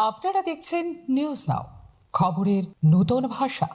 আপনারা দেখছেন news now, খবরের নতুন ভাষা।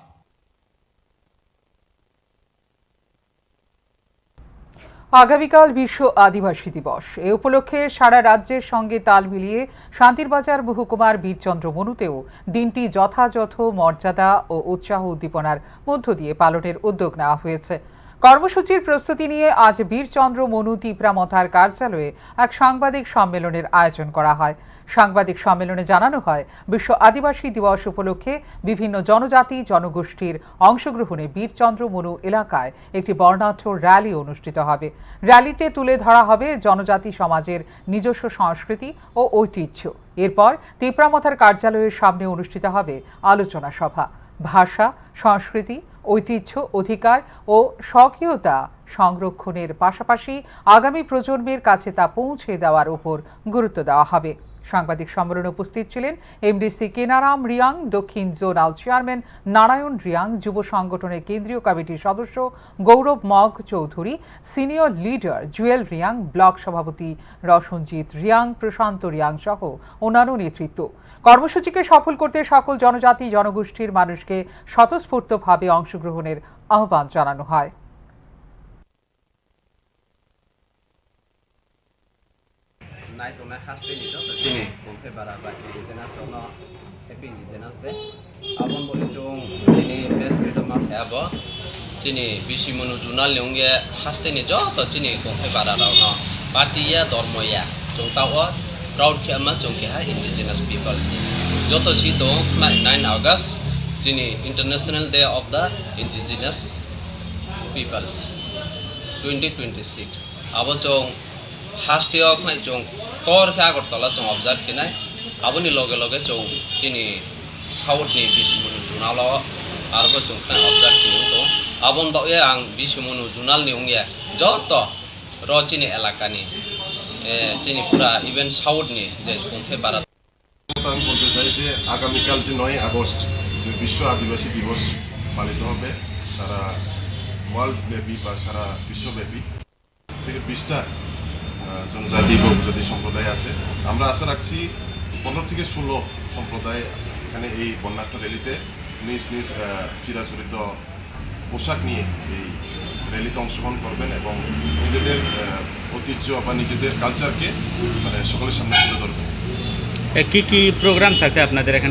আগামীকাল বিশ্ব আদিবাসী দিবস। এ উপলক্ষে সারা রাজ্যের সঙ্গে তাল মিলিয়ে শান্তিরবাজার মহকুমার বীরচন্দ্র মনুতেও দিনটি যথাযথ মর্যাদা ও উৎসাহ উদ্দীপনার মধ্য দিয়ে পালনের উদ্যোগ নেওয়া হয়েছে। কর্মসূচির প্রস্তুতি নিয়ে আজ বীরচন্দ্র মনু তিপ্রামথার কার্যালয়ে এক সাংবাদিক সম্মেলনের আয়োজন করা হয়। সাংবাদিক সম্মেলনে জানানো হয়, বিশ্ব আদিবাসী দিবস উপলক্ষে বিভিন্ন জনজাতি জনগোষ্ঠীর অংশগ্রহণে বীরচন্দ্র মনু এলাকায় একটি বর্ণাঢ্য র্যালি অনুষ্ঠিত হবে। র্যালিতে তুলে ধরা হবে জনজাতি সমাজের নিজস্ব সংস্কৃতি ও ঐতিহ্য। এরপর তিপ্রামথার কার্যালয়ের সামনে অনুষ্ঠিত হবে আলোচনা সভা। ভাষা, সংস্কৃতি, ঐতিহ্য, অধিকার ও স্বকীয়তা সংরক্ষণের পাশাপাশি আগামী প্রজন্মের কাছে তা পৌঁছে দেওয়ার উপর গুরুত্ব দেওয়া হবে। সাংবাদিক সম্মেলনে উপস্থিত ছিলেন এমডিসি কেনারাম রিয়াং, দক্ষিণ জোনাল চেয়ারম্যান নারায়ণ রিয়াং, যুব সংগঠনের কেন্দ্রীয় কমিটির সদস্য Gourab Mog Chowdhury, senior leader Jewel Reang, block সভাপতি রসনজিৎ রিয়াং, প্রশান্ত রিয়াং সহ অন্যান্য নেতৃত্ব। কর্মসূচিকে সফল করতে সকল জনজাতি জনগোষ্ঠীর মানুষকে স্বতঃস্ফূর্তভাবে অংশগ্রহণের আহ্বান জানানো হয়। naitona haste ni to sini konfe bara ba indigenous no happy indigenous day abon boli jong ini best freedom of abo sini bisimonu junal leungge haste ni jo to sini konfe bara ra no partiya dormoya jong tawa proud khama jong ke ha indigenous people joto si to 9 august sini international day of the indigenous peoples 2026 abo jong hastiyo khnai jong tor kha Agartala jong observe kinai aboni loge loge jong kini south ni bisimonu junalo arbo jong khnai observe kini to abon ba ye ang bisimonu junal ni ongya joto ro chini elaka ni chini pura even south ni je konthe barat আমি বলতে চাই যে আগামীকাল যে 9 August যে বিশ্ব আদিবাসী দিবস পালিত হবে সারা ওয়ার্ল্ড ব্যাপী বা সারা বিশ্বব্যাপী থেকে 20টা জনজাতি বা উপজাতি সম্প্রদায় আছে। আমরা আশা রাখছি 15 থেকে 16 সম্প্রদায় এখানে এই বর্ণাঢ্য র্যালিতে নিজ নিজ চিরাচরিত পোশাক নিয়ে এই র্যালিতে অংশগ্রহণ করবেন এবং নিজেদের ঐতিহ্য বা নিজেদের কালচারকে মানে সকলের সামনে তুলে ধরবেন। কি কি প্রোগ্রাম থাকছে আপনাদের এখানে?